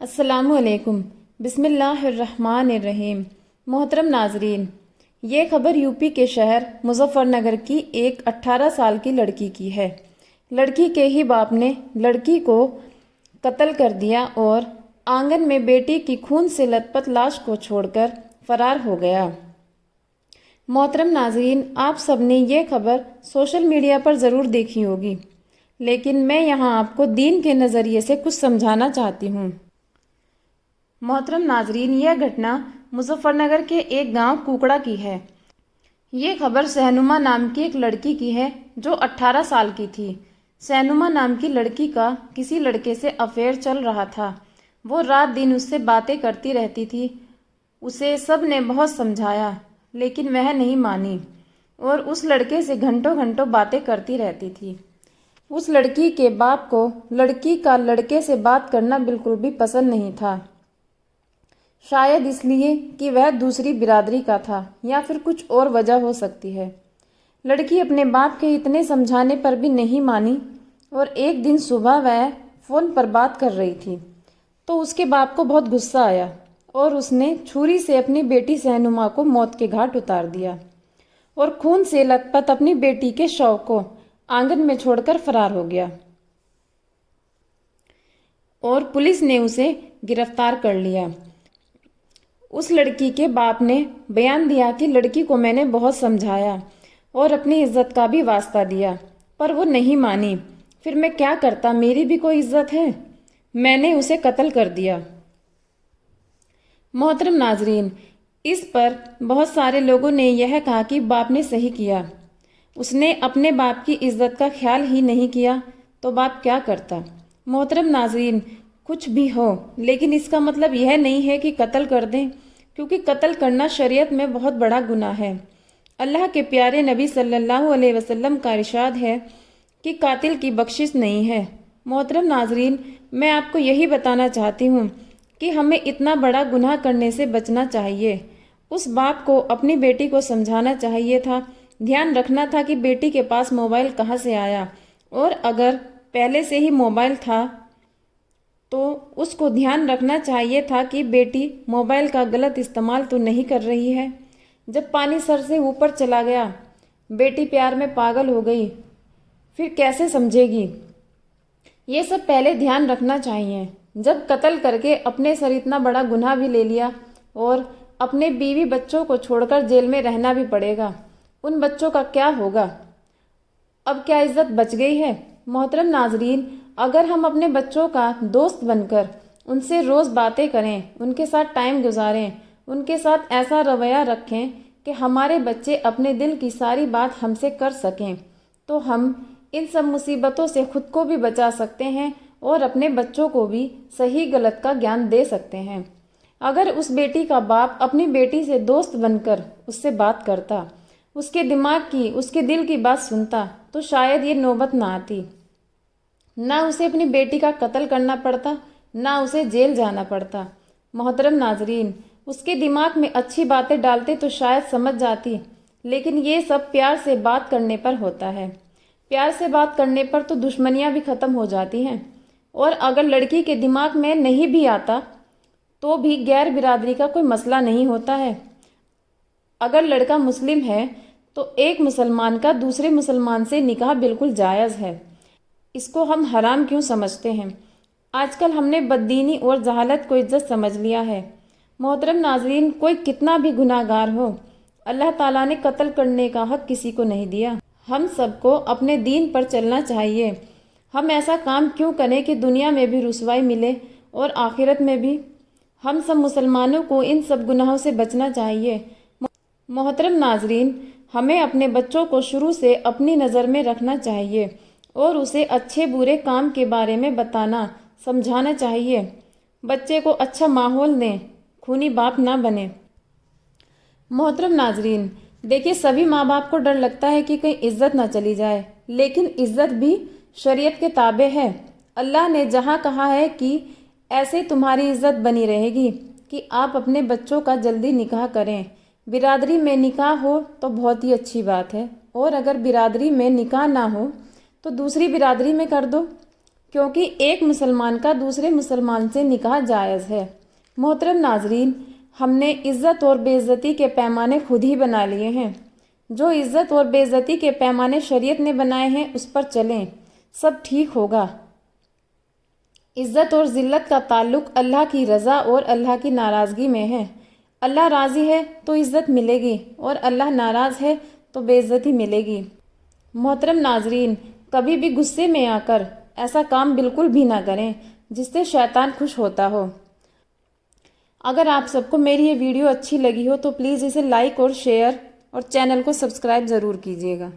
السلام علیکم۔ بسم اللہ الرحمن الرحیم۔ محترم ناظرین، یہ خبر یوپی کے شہر مظفر نگر کی ایک 18 سال کی لڑکی کی ہے۔ لڑکی کے ہی باپ نے لڑکی کو قتل کر دیا اور آنگن میں بیٹی کی خون سے لت پت لاش کو چھوڑ کر فرار ہو گیا۔ محترم ناظرین، آپ سب نے یہ خبر سوشل میڈیا پر ضرور دیکھی ہوگی، لیکن میں یہاں آپ کو دین کے نظریے سے کچھ سمجھانا چاہتی ہوں۔ محترم ناظرین، یہ گھٹنا مظفر نگر کے ایک گاؤں کوکڑا کی ہے۔ یہ خبر سہنما نام کی ایک لڑکی کی ہے جو 18 سال کی تھی۔ سہنما نام کی لڑکی کا کسی لڑکے سے افیئر چل رہا تھا۔ وہ رات دن اس سے باتیں کرتی رہتی تھی۔ اسے سب نے بہت سمجھایا لیکن وہ نہیں مانی اور اس لڑکے سے گھنٹوں گھنٹوں باتیں کرتی رہتی تھی۔ اس لڑکی کے باپ کو لڑکی کا لڑکے سے بات کرنا بالکل بھی پسند نہیں تھا، شاید اس لیے کہ وہ دوسری برادری کا تھا یا پھر کچھ اور وجہ ہو سکتی ہے۔ لڑکی اپنے باپ کے اتنے سمجھانے پر بھی نہیں مانی اور ایک دن صبح وہ فون پر بات کر رہی تھی تو اس کے باپ کو بہت غصہ آیا اور اس نے چھری سے اپنی بیٹی سہنما کو موت کے گھاٹ اتار دیا اور خون سے لت پت اپنی بیٹی کے شو کو آنگن میں چھوڑ کر فرار ہو گیا اور پولیس نے اسے گرفتار کر لیا۔ اس لڑکی کے باپ نے بیان دیا کہ لڑکی کو میں نے بہت سمجھایا اور اپنی عزت کا بھی واسطہ دیا پر وہ نہیں مانی۔ پھر میں کیا کرتا، میری بھی کوئی عزت ہے، میں نے اسے قتل کر دیا۔ محترم ناظرین، اس پر بہت سارے لوگوں نے یہ کہا کہ باپ نے صحیح کیا، اس نے اپنے باپ کی عزت کا خیال ہی نہیں کیا تو باپ کیا کرتا۔ محترم ناظرین، کچھ بھی ہو لیکن اس کا مطلب یہ نہیں ہے کہ قتل کر دیں، کیونکہ قتل کرنا شریعت میں بہت بڑا گناہ ہے۔ اللہ کے پیارے نبی صلی اللہ علیہ وسلم کا ارشاد ہے کہ قاتل کی بخشش نہیں ہے۔ محترم ناظرین، میں آپ کو یہی بتانا چاہتی ہوں کہ ہمیں اتنا بڑا گناہ کرنے سے بچنا چاہیے۔ اس باپ کو اپنی بیٹی کو سمجھانا چاہیے تھا، دھیان رکھنا تھا کہ بیٹی کے پاس موبائل کہاں سے آیا، اور اگر پہلے سے ہی موبائل تھا تو اس کو دھیان رکھنا چاہیے تھا کہ بیٹی موبائل کا غلط استعمال تو نہیں کر رہی ہے۔ جب پانی سر سے اوپر چلا گیا، بیٹی پیار میں پاگل ہو گئی، پھر کیسے سمجھے گی؟ یہ سب پہلے دھیان رکھنا چاہیے۔ جب قتل کر کے اپنے سر اتنا بڑا گناہ بھی لے لیا اور اپنے بیوی بچوں کو چھوڑ کر جیل میں رہنا بھی پڑے گا، ان بچوں کا کیا ہوگا؟ اب کیا عزت بچ گئی ہے؟ محترم ناظرین، اگر ہم اپنے بچوں کا دوست بن کر ان سے روز باتیں کریں، ان کے ساتھ ٹائم گزاریں، ان کے ساتھ ایسا رویہ رکھیں کہ ہمارے بچے اپنے دل کی ساری بات ہم سے کر سکیں، تو ہم ان سب مصیبتوں سے خود کو بھی بچا سکتے ہیں اور اپنے بچوں کو بھی صحیح غلط کا گیان دے سکتے ہیں۔ اگر اس بیٹی کا باپ اپنی بیٹی سے دوست بن کر اس سے بات کرتا، اس کے دماغ کی، اس کے دل کی بات سنتا، تو شاید یہ نوبت نہ آتی، نہ اسے اپنی بیٹی کا قتل کرنا پڑتا، نہ اسے جیل جانا پڑتا۔ محترم ناظرین، اس کے دماغ میں اچھی باتیں ڈالتے تو شاید سمجھ جاتی، لیکن یہ سب پیار سے بات کرنے پر ہوتا ہے۔ پیار سے بات کرنے پر تو دشمنیاں بھی ختم ہو جاتی ہیں، اور اگر لڑکی کے دماغ میں نہیں بھی آتا تو بھی غیر برادری کا کوئی مسئلہ نہیں ہوتا ہے۔ اگر لڑکا مسلم ہے تو ایک مسلمان کا دوسرے مسلمان سے نکاح بالکل جائز ہے، اس کو ہم حرام کیوں سمجھتے ہیں؟ آج کل ہم نے بددینی اور جہالت کو عزت سمجھ لیا ہے۔ محترم ناظرین، کوئی کتنا بھی گناہ گار ہو، اللہ تعالیٰ نے قتل کرنے کا حق کسی کو نہیں دیا۔ ہم سب کو اپنے دین پر چلنا چاہیے۔ ہم ایسا کام کیوں کریں کہ دنیا میں بھی رسوائی ملے اور آخرت میں بھی؟ ہم سب مسلمانوں کو ان سب گناہوں سے بچنا چاہیے۔ محترم ناظرین، ہمیں اپنے بچوں کو شروع سے اپنی نظر میں رکھنا چاہیے اور اسے اچھے برے کام کے بارے میں بتانا، سمجھانا چاہیے۔ بچے کو اچھا ماحول دیں، خونی باپ نہ بنے۔ محترم ناظرین، دیکھیے، سبھی ماں باپ کو ڈر لگتا ہے کہ کہیں عزت نہ چلی جائے، لیکن عزت بھی شریعت کے تابع ہے۔ اللہ نے جہاں کہا ہے کہ ایسے تمہاری عزت بنی رہے گی کہ آپ اپنے بچوں کا جلدی نکاح کریں۔ برادری میں نکاح ہو تو بہت ہی اچھی بات ہے، اور اگر برادری میں نکاح نہ ہو تو دوسری برادری میں کر دو۔ کیونکہ ایک مسلمان کا دوسرے مسلمان سے نکاح جائز ہے۔ محترم ناظرین، ہم نے عزت اور بے عزتی کے پیمانے خود ہی بنا لیے ہیں۔ جو عزت اور بے عزتی کے پیمانے شریعت نے بنائے ہیں اس پر چلیں، سب ٹھیک ہوگا۔ عزت اور ذلت کا تعلق اللہ کی رضا اور اللہ کی ناراضگی میں ہے۔ اللہ راضی ہے تو عزت ملے گی اور اللہ ناراض ہے تو بے عزتی ملے گی۔ محترم ناظرین، کبھی بھی غصے میں آ کر ایسا کام بالکل بھی نہ کریں جس سے شیطان خوش ہوتا ہو۔ اگر آپ سب کو میری یہ ویڈیو اچھی لگی ہو تو پلیز اسے لائک اور شیئر اور چینل کو سبسکرائب ضرور کیجیے گا۔